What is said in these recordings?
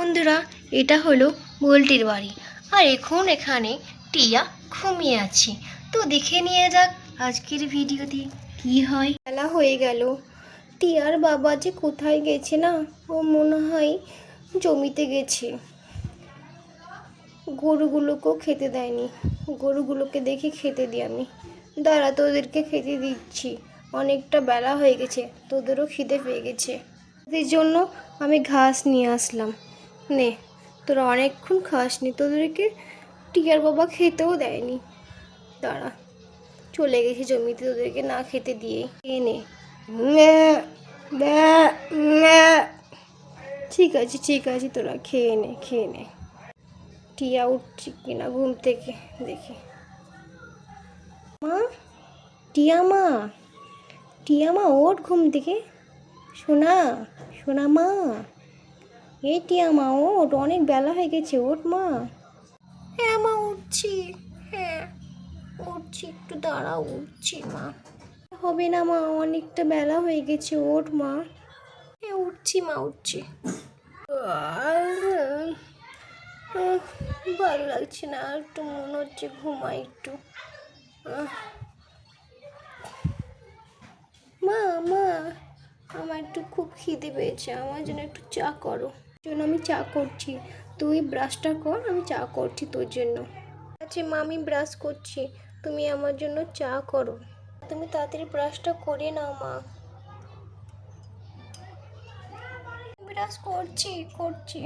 বন্ধুরা, এটা হলো গোলটির বাড়ি। আর এখন এখানে টিয়া ঘুমিয়ে আছে। তো দেখে নিয়ে যাক আজকের ভিডিওতে কি হয়। বেলা হয়ে গেল, টিয়ার বাবা যে কোথায় গেছে না, ও মনে হয় জমিতে গেছে। গরুগুলোকেও খেতে দেয়নি, গরুগুলোকে দেখে খেতে দিই আমি। দাঁড়া, তোদেরকে খেতে দিচ্ছি। অনেকটা বেলা হয়ে গেছে, তোদেরও খিদে পেয়ে গেছে। এদের জন্য আমি ঘাস নিয়ে আসলাম। নে, তোরা অনেকক্ষণ খাসনি, তোদেরকে টিয়ার বাবা খেতেও দেয়নি। দাঁড়া, চলে গেছি জমিতে তোদেরকে না খেতে দিয়ে। খেয়ে নে। ঠিক আছে ঠিক আছে, তোরা খেয়ে নে খেয়ে নে। টিয়া উঠছি কিনা ঘুম থেকে দেখি। মা, টিয়া মা, টিয়া মা ওঠ ঘুম থেকে। সোনা, সোনা মা, এই টিয়া মা ওঠ, অনেক বেলা হয়ে গেছে, ওঠ মা। হ্যাঁ মা, উঠছি। হ্যাঁ উঠছি, একটু দাঁড়াও, উঠছি মা। হবে না মা, অনেকটা বেলা হয়ে গেছে, ওঠ মা। হ্যাঁ উঠছি মা, উঠছি। ভালো লাগছে না, একটু মনে হচ্ছে ঘুমাই একটু। মা মা, আমার একটু খুব খিদে পেয়েছে, আমার জন্য একটু চা করো। জন্য আমি চা করছি, তুই ব্রাশটা কর, আমি চা করছি তোর জন্য। আচ্ছা মা, আমি ব্রাশ করছি, তুমি আমার জন্য চা করো। তুমি তাড়াতাড়ি ব্রাশটা করে নাও মা। ব্রাশ করছি করছি,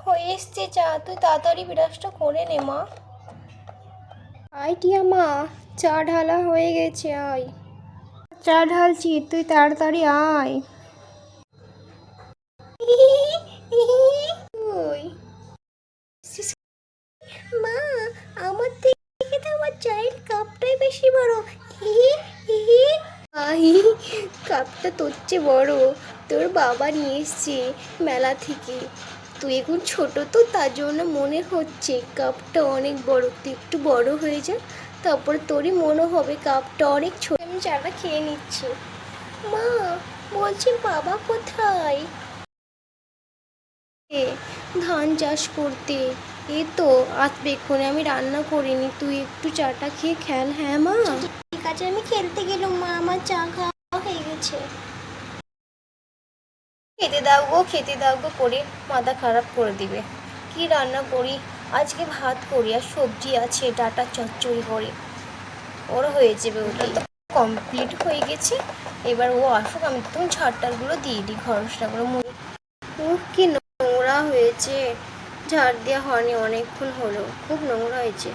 হয়ে এসছে চা, তুই তাড়াতাড়ি ব্রাশটা করে নে মা। আয় টিয়া মা, চা ঢালা হয়ে গেছে, আয়। চা ঢালছি, তুই তাড়াতাড়ি আয়। ওই মা, আমার থেকে তো আমার চায়ের কাপটাই বেশি বড়। কাপটা তোর চেয়ে বড়, তোর বাবা নিয়ে এসছে মেলা থেকে। তুই এখন ছোট তো, তার জন্য মনে হচ্ছে কাপটা অনেক বড়। তুই একটু বড় হয়ে যা, তারপর তোরই মনে হবে কাপটা অনেক ছোট। আমি চাটা খেয়ে নিচ্ছি। মা, বলছি বাবা কোথায়? ধান চাষ করতে। এই তো আসবে এক্ষুনি, আমি রান্না করিনি, তুই একটু চাটা খেয়ে খেল। হ্যাঁ মা ঠিক আছে, আমি খেলতে গেলাম মা, আমার চা খাওয়া হয়ে গেছে। খেতে দাও গো, খেতে দাও গো করে মাথা খারাপ করে দিবে। কি রান্না করি আজকে? ভাত করি আর সবজি আছে, ডাটা চচ্চড়ি করি, ওর হয়ে যাবে। ওটা তো কমপ্লিট হয়ে গেছে। এবার ও আসুক, আমি তখন ঝাড়টারগুলো দিয়ে দিই, ঘরসটাগুলো মুড়ি। কি নোংরা হয়েছে, ঝাড় দেওয়া হয়নি অনেকক্ষণ হলো, খুব নোংরা হয়েছে।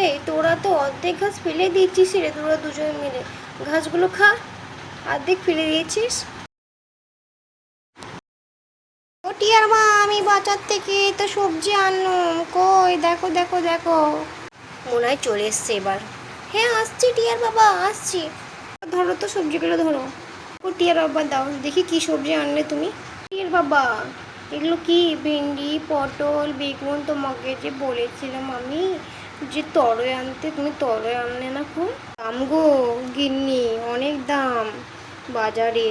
এই তোরা তো অর্ধেক ঘাস ফেলে দিয়েছিস রে, তোরা দুজন মিলে ঘাসগুলো খা, অর্ধেক ফেলে দিয়েছিস। ও টিয়ার মা, আমি বাজার থেকে তো সবজি আনলাম, কই দেখো দেখো দেখো। মনে হয় চলে এসছে এবার। হ্যাঁ আসছি টিয়ার বাবা, আসছি। ধরো তো সবজিগুলো ধরো। ও টিয়ার বাবা দাও দেখি, কি সবজি আনলে তুমি? টিয়ার বাবা, এগুলো কি? ভেন্ডি, পটল, বেগুন। তোমাকে যে বলেছিলাম আমি যে তরয় আনতে, তুমি তরয় আনলে না। খুব দাম গো গিন্নি, অনেক দাম বাজারে।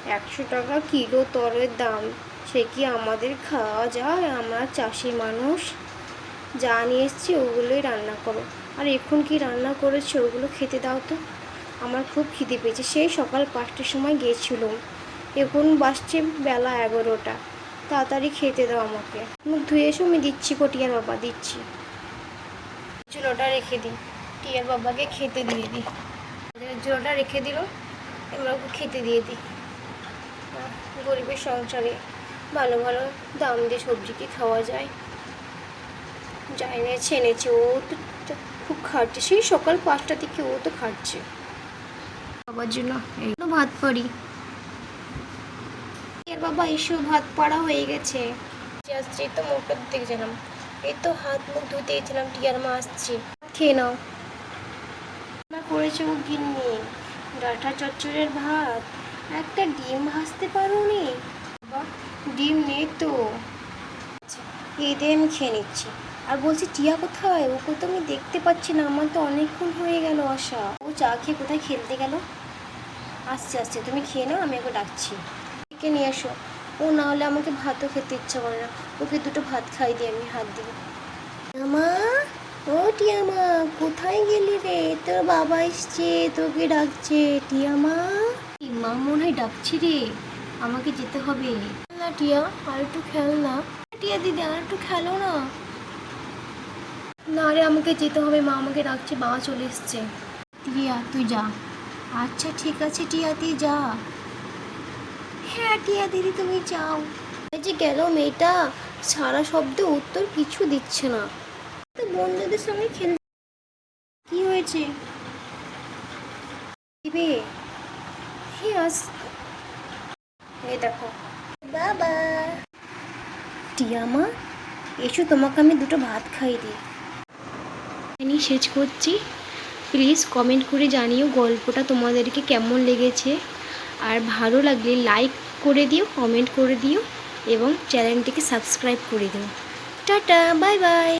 100 টাকা কিলো তরয়ের দাম। সে কি আমাদের খাওয়া যায়? আমরা চাষি মানুষ। যা নিয়ে এসছি ওগুলোই রান্না করো। আর এখন কি রান্না করেছো ওগুলো খেতে দাও তো, আমার খুব খিদে পেয়েছে। সেই সকাল 5টার সময় গিয়েছিলাম, এখন বাসছে বেলা 11টা। তাড়াতাড়ি খেতে দাও আমাকে। মুখ ধুয়ে এসো, আমি দিচ্ছি টিয়ার বাবা, দিচ্ছি। চুলোটা রেখে দিই, টিয়ার বাবাকে খেতে দিয়ে দিই। চুলোটা রেখে দিল, এবার ওকে খেতে দিয়ে দিই। গরিবের সংসারে ভালো ভালো দাম দিয়ে সবজি কি খাওয়া যায়? যা এনেছে এনেছে, ও তো খুব খাটছে, সেই সকাল 5টা থেকে ও তো খাটছে বাবার জন্য। এই তো ভাত পারি। এর বাবা এসো, ভাত পাড়া হয়ে গেছে। আসছে, এই তো মুখটা ধুতে গেছিলাম, এই তো হাত মুখ ধুতে গেছিলাম, টিয়ার মা আসছে। খেয়ে নাও। রান্না করেছে ও গিন্নি ডাঁটা চচ্চড়ের ভাত। একটা ডিম ভাজতে পারো নি? ডিম নেই তো, এই দিয়ে আমি খেয়ে নিচ্ছি। আর বলছি টিয়া কোথায়? ওকে তো আমি দেখতে পাচ্ছি না, আমার তো অনেকক্ষণ হয়ে গেল আসা। ও চা খেয়ে কোথায় খেলতে গেল? আসছে আসছে, তুমি খেয়ে নাও, আমি ওকে ডাকছি। ডেকে নিয়ে এসো। ও না হলে আমাকে ভাতও খেতে ইচ্ছা করে না। ওকে দুটো ভাত খাই দিই আমি হাত দিয়ে। টিয়ামা, ও টিয়ামা, কোথায় গেলি রে? তোর বাবা এসছে, তোকে ডাকছে। টিয়ামা, মা মনে হয় ডাকছি রে, আমাকে যেতে হবে। না টিয়া, আর একটু খেল না। টিয়া দিদি, আর একটু খেলো না। না রে, আমাকে যেতে হবে, মা আমাকে ডাকছে, বাবা চলে এসছে। টিয়া তুই যা। আচ্ছা ঠিক আছে টিয়া, তুই যা। হ্যাঁ টিয়া দিদি, তুমি যাও। এই যে গেল মেয়েটা, সারা শব্দ উত্তর কিছু দিচ্ছে না। তো বন্ধুদের সঙ্গে খেল। কি হয়েছে? দিবে? হ্যাঁ আস। এই দেখো বাবা। টিয়ামা, এসো, তোমাকে আমি দুটো ভাত খাই দিই। আমি শেষ করছি। প্লিজ কমেন্ট করে জানিও গল্পটা তোমাদেরকে কেমন লেগেছে। আর ভালো লাগলে লাইক করে দিও, কমেন্ট করে দিও এবং চ্যানেলটিকে সাবস্ক্রাইব করে দিও। Tata, bye bye.